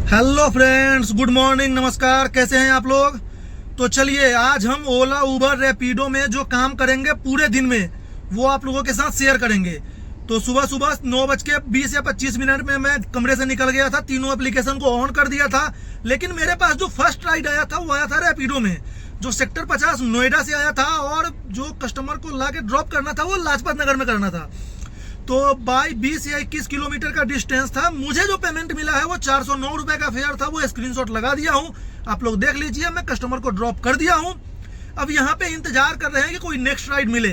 Hello friends, good morning, नमस्कार। कैसे हैं आप लोग? तो चलिए आज हम ओला, उबर, रैपिडो में जो काम करेंगे पूरे दिन में वो आप लोगों के साथ शेयर करेंगे। तो सुबह सुबह 9:20 या 25 मिनट में मैं कमरे से निकल गया था, तीनों एप्लीकेशन को ऑन कर दिया था। लेकिन मेरे पास जो फर्स्ट राइड आया था वो आया था रैपिडो में, जो सेक्टर 50 नोएडा से आया था, और जो कस्टमर को ला के ड्रॉप करना था वो लाजपत नगर में करना था। तो बाई 20 या 21 किलोमीटर का डिस्टेंस था। मुझे जो पेमेंट मिला है वो 409 रुपए का फेयर था। वो स्क्रीनशॉट लगा दिया हूँ, आप लोग देख लीजिए। मैं कस्टमर को ड्रॉप कर दिया हूँ। अब यहाँ पे इंतजार कर रहे हैं कि कोई नेक्स्ट राइड मिले।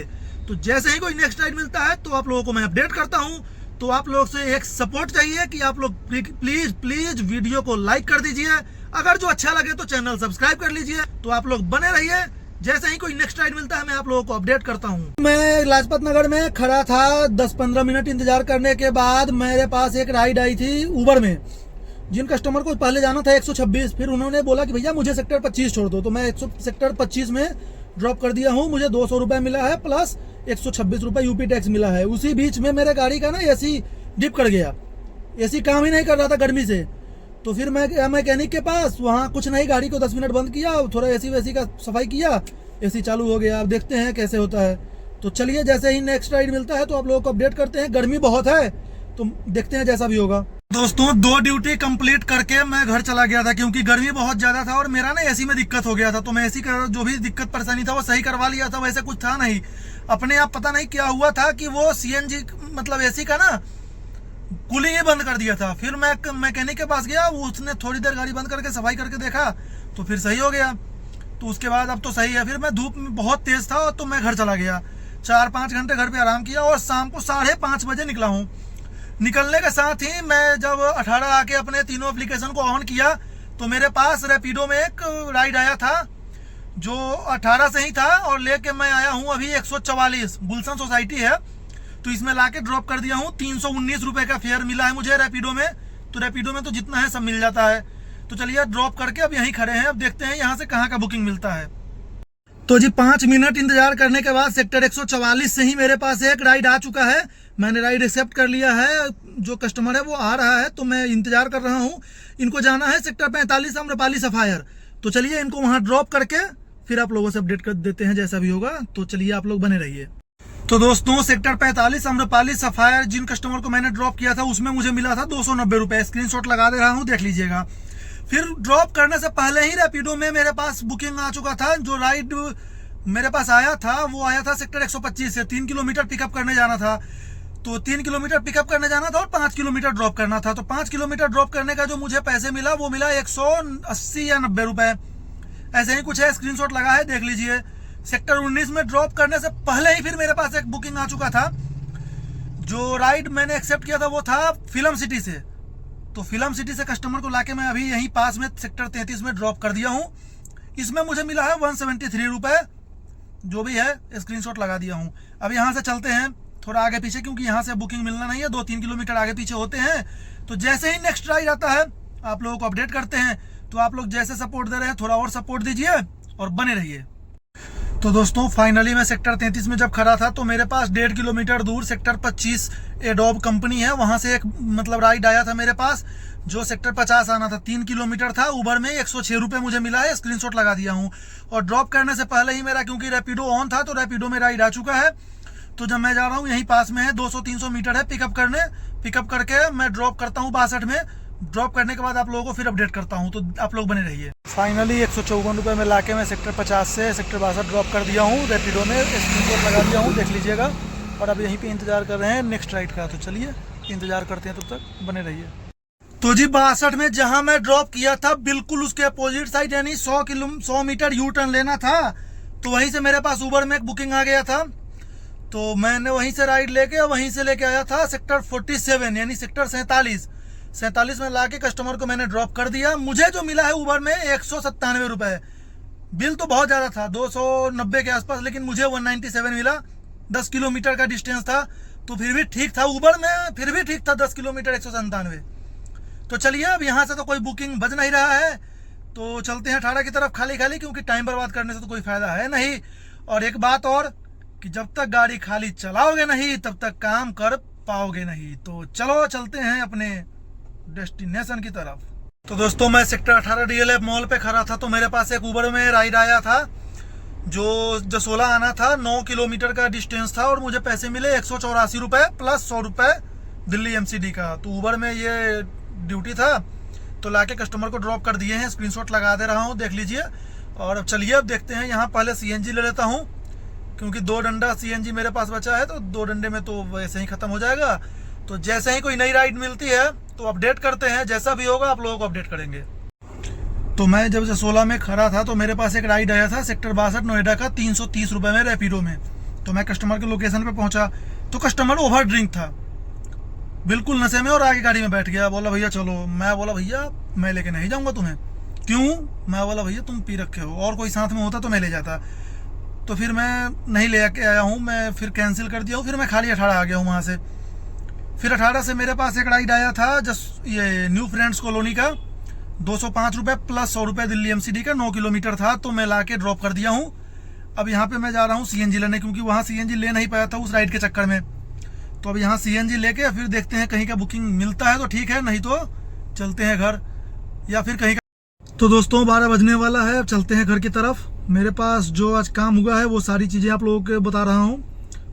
तो जैसे ही कोई नेक्स्ट राइड मिलता है तो आप लोगों को मैं अपडेट करता हूँ। तो आप लोग से एक सपोर्ट चाहिए कि आप लोग प्लीज प्लीज वीडियो को लाइक कर दीजिए। अगर जो अच्छा लगे तो चैनल सब्सक्राइब कर लीजिए। तो आप लोग बने रहिए, जैसे ही कोई नेक्स्ट राइड मिलता है मैं आप लोगों को अपडेट करता हूँ। मैं लाजपत नगर में खड़ा था, 10-15 मिनट इंतजार करने के बाद मेरे पास एक राइड आई थी उबर में। जिन कस्टमर को पहले जाना था 126, फिर उन्होंने बोला कि भैया मुझे सेक्टर 25 छोड़ दो। तो मैं सेक्टर 25 में ड्रॉप कर दिया हूँ। मुझे 200 रुपये मिला है, प्लस 126 रुपये यूपी टैक्स मिला है। उसी बीच में मेरे गाड़ी का ना एसी डिप कर गया, एसी काम ही नहीं कर रहा था गर्मी से। तो फिर मैं गया मैकेनिक के पास, वहाँ कुछ नहीं, गाड़ी को 10 मिनट बंद किया, थोड़ा एसी वेसी का सफाई किया, एसी चालू हो गया। अब देखते हैं कैसे होता है। तो चलिए जैसे ही नेक्स्ट राइड मिलता है तो आप लोगों को अपडेट करते हैं। गर्मी बहुत है तो देखते हैं जैसा भी होगा। दोस्तों 2 ड्यूटी कंप्लीट करके मैं घर चला गया था, क्योंकि गर्मी बहुत ज्यादा था और मेरा ना एसी में दिक्कत हो गया था। तो मैं एसी का जो भी दिक्कत परेशानी था वो सही करवा लिया था। वैसे कुछ था नहीं, अपने आप पता नहीं क्या हुआ था कि वो सीएनजी मतलब एसी का ना कूलिंग ही बंद कर दिया था। फिर मैं मैकेनिक के पास गया, वो उसने थोड़ी देर गाड़ी बंद करके सफाई करके देखा तो फिर सही हो गया। तो उसके बाद अब तो सही है। फिर मैं धूप में बहुत तेज था तो मैं घर चला गया, 4-5 घंटे घर पे आराम किया और शाम को 5:30 बजे निकला हूँ। निकलने के साथ ही मैं जब 18 आके अपने तीनों एप्लीकेशन को ऑन किया तो मेरे पास रैपिडो में एक राइड आया था जो 18 से ही था, और लेके मैं आया हूँ अभी 144 गुलशन सोसाइटी है। तो इसमें लाके ड्रॉप कर दिया हूँ। 319 रुपए का फेयर मिला है मुझे रैपिडो में। तो रैपिडो में तो जितना है सब मिल जाता है। तो चलिए ड्रॉप करके अब यहीं खड़े हैं, अब देखते हैं यहाँ से कहाँ का बुकिंग मिलता है। तो जी 5 मिनट इंतजार करने के बाद सेक्टर 144 से ही मेरे पास एक राइड आ चुका है। मैंने राइड एक्सेप्ट कर लिया है, जो कस्टमर है वो आ रहा है। तो मैं इंतजार कर रहा हूँ। इनको जाना है सेक्टर 45 आम्रपाली सफायर। तो चलिए इनको वहाँ ड्रॉप करके फिर आप लोगों से अपडेट कर देते हैं जैसा भी होगा। तो चलिए आप लोग बने रहिए। तो दोस्तों सेक्टर 45 आम्रपाली सफायर जिन कस्टमर को मैंने ड्रॉप किया था उसमें मुझे मिला था 290 रुपए। स्क्रीनशॉट लगा दे रहा हूँ, देख लीजिएगा। फिर ड्रॉप करने से पहले ही रैपिडो में मेरे पास बुकिंग आ चुका था। जो राइड मेरे पास आया था वो आया था सेक्टर 125 से। 3 किलोमीटर पिकअप करने जाना था। तो 3 किलोमीटर पिकअप करने जाना था और 5 किलोमीटर ड्रॉप करना था। तो 5 किलोमीटर ड्रॉप करने का जो मुझे पैसे मिला वो मिला 180 या 90 रुपए, ऐसे ही कुछ है। स्क्रीनशॉट लगा है, देख लीजिए। सेक्टर 19 में ड्रॉप करने से पहले ही फिर मेरे पास एक बुकिंग आ चुका था। जो राइड मैंने एक्सेप्ट किया था वो था फिल्म सिटी से। तो फिल्म सिटी से कस्टमर को लाके मैं अभी यहीं पास में सेक्टर 33 में ड्रॉप कर दिया हूँ। इसमें मुझे मिला है 173 रुपए, जो भी है स्क्रीनशॉट लगा दिया हूँ। अब यहाँ से चलते हैं थोड़ा आगे पीछे, क्योंकि यहाँ से बुकिंग मिलना नहीं है, 2-3 किलोमीटर आगे पीछे होते हैं। तो जैसे ही नेक्स्ट राइड आता है आप लोगों को अपडेट करते हैं। तो आप लोग जैसे सपोर्ट दे रहे हैं थोड़ा और सपोर्ट दीजिए और बने रहिए। तो दोस्तों फाइनली मैं सेक्टर 33 में जब खड़ा था तो मेरे पास 1.5 किलोमीटर दूर सेक्टर 25 एडोब कंपनी है, वहां से एक मतलब राइड आया था मेरे पास जो सेक्टर 50 आना था। 3 किलोमीटर था। उबर में 106 रुपये मुझे मिला है, स्क्रीनशॉट लगा दिया हूँ। और ड्रॉप करने से पहले ही मेरा, क्योंकि रैपिडो ऑन था तो रैपिडो में राइड आ चुका है। तो जब मैं जा रहा हूँ यहीं पास में है, 200-300 मीटर है पिकअप करने। पिकअप करके मैं ड्रॉप करता हूँ 62 में। ड्रॉप करने के बाद आप लोगों को फिर अपडेट करता हूँ। तो आप लोग बने रहिए। फाइनली 154 रुपये में लाके मैं सेक्टर 50 से सेक्टर 62 ड्रॉप कर दिया हूँ रैपिडो में। स्क्रीनशॉट लगा दिया हूँ, देख लीजिएगा। और अब यहीं पे इंतजार कर रहे हैं नेक्स्ट राइड का। तो चलिए इंतजार करते हैं, तब तक बने रहिए। तो जी 62 में जहां मैं ड्रॉप किया था बिल्कुल उसके अपोजिट साइड, यानी 100 मीटर यू टर्न लेना था। तो वहीं से मेरे पास उबर में एक बुकिंग आ गया था। तो मैंने वहीं से राइड लेके वहीं से लेके आया था सेक्टर 47 यानी सेक्टर 47 में लाके कस्टमर को मैंने ड्रॉप कर दिया। मुझे जो मिला है उबर में 197 रुपए। बिल तो बहुत ज़्यादा था, 290 के आसपास, लेकिन मुझे 197 मिला। 10 किलोमीटर का डिस्टेंस था तो फिर भी ठीक था। उबर में फिर भी ठीक था, 10 किलोमीटर 197। तो चलिए अब यहाँ से तो कोई बुकिंग बच नहीं रहा है, तो चलते हैं 18 की तरफ खाली खाली, क्योंकि टाइम बर्बाद करने से तो कोई फायदा है नहीं। और एक बात और कि जब तक गाड़ी खाली चलाओगे नहीं तब तक काम कर पाओगे नहीं। तो चलो चलते हैं अपने डेस्टिनेशन की तरफ। तो दोस्तों मैं सेक्टर 18 DLF मॉल पे खड़ा था, तो मेरे पास एक उबर में राइड आया था जो जसोला आना था। 9 किलोमीटर का डिस्टेंस था और मुझे पैसे मिले 184 रुपये प्लस 100 रुपये दिल्ली MCD का। तो उबर में ये ड्यूटी था, तो लाके कस्टमर को ड्रॉप कर दिए हैं। स्क्रीनशॉट लगा दे रहा हूँ, देख लीजिए। और अब चलिए अब देखते हैं। यहाँ पहले CNG ले लेता हूँ, क्योंकि 2 डंडा CNG मेरे पास बचा है, तो 2 डंडे में तो वैसे ही ख़त्म हो जाएगा। तो जैसे ही कोई नई राइड मिलती है तो अपडेट करते हैं, जैसा भी होगा आप लोगों को अपडेट करेंगे। तो मैं जब जसोला में खड़ा था तो मेरे पास एक राइड आया था सेक्टर 62 नोएडा का 330 रुपये में रैपिडो में। तो मैं कस्टमर के लोकेशन पे पहुंचा तो कस्टमर ओवर ड्रिंक था, बिल्कुल नशे में, और आगे गाड़ी में बैठ गया। बोला भैया चलो। मैं बोला भैया मैं लेके नहीं जाऊंगा तुम्हें। क्यों? मैं बोला भैया तुम पी रखे हो, और कोई साथ में होता तो मैं ले जाता। तो फिर मैं नहीं ले के आया हूँ, मैं फिर कैंसिल कर दिया हूँ। फिर मैं खाली 18 आ गया हूँ वहाँ से। फिर 18 से मेरे पास एक राइड आया था ये न्यू फ्रेंड्स कॉलोनी का 205 रुपये प्लस 100 रुपये दिल्ली MCD का। 9 किलोमीटर था, तो मैं ला के ड्रॉप कर दिया हूँ। अब यहाँ पे मैं जा रहा हूँ CNG लेने, क्योंकि वहाँ CNG ले नहीं पाया था उस राइड के चक्कर में। तो अब यहाँ CNG लेके फिर देखते हैं, कहीं का बुकिंग मिलता है तो ठीक है, नहीं तो चलते हैं घर या फिर कहीं का। तो दोस्तों 12 बजने वाला है, अब चलते हैं घर की तरफ। मेरे पास जो आज काम हुआ है वो सारी चीज़ें आप लोगों को बता रहा हूँ।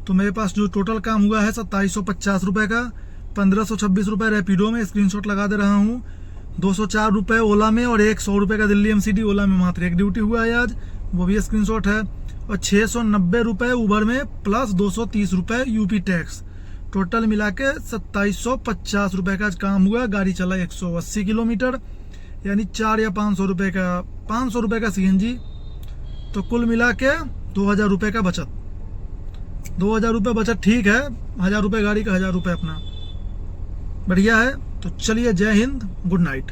तो मेरे पास जो टोटल काम हुआ है 2750 रुपये का, 1526 रुपये रैपिडो में, स्क्रीनशॉट लगा दे रहा हूँ। 204 रुपये ओला में और 100 रुपये का दिल्ली MCD। ओला में मात्र एक ड्यूटी हुआ है आज, वो भी स्क्रीनशॉट है। और 690 रुपये उबर में प्लस 230 रुपये UP टैक्स, टोटल मिला के 2750 रुपये का आज काम हुआ। गाड़ी चला 180 किलोमीटर, यानी 4 या 500 रुपये का 500 रुपये का CNG। तो कुल मिला के 2000 रुपये का बचत। 2000 रुपये बचत ठीक है, 1000 रुपये गाड़ी का, 1000 रुपये अपना, बढ़िया है। तो चलिए, जय हिंद, गुड नाइट।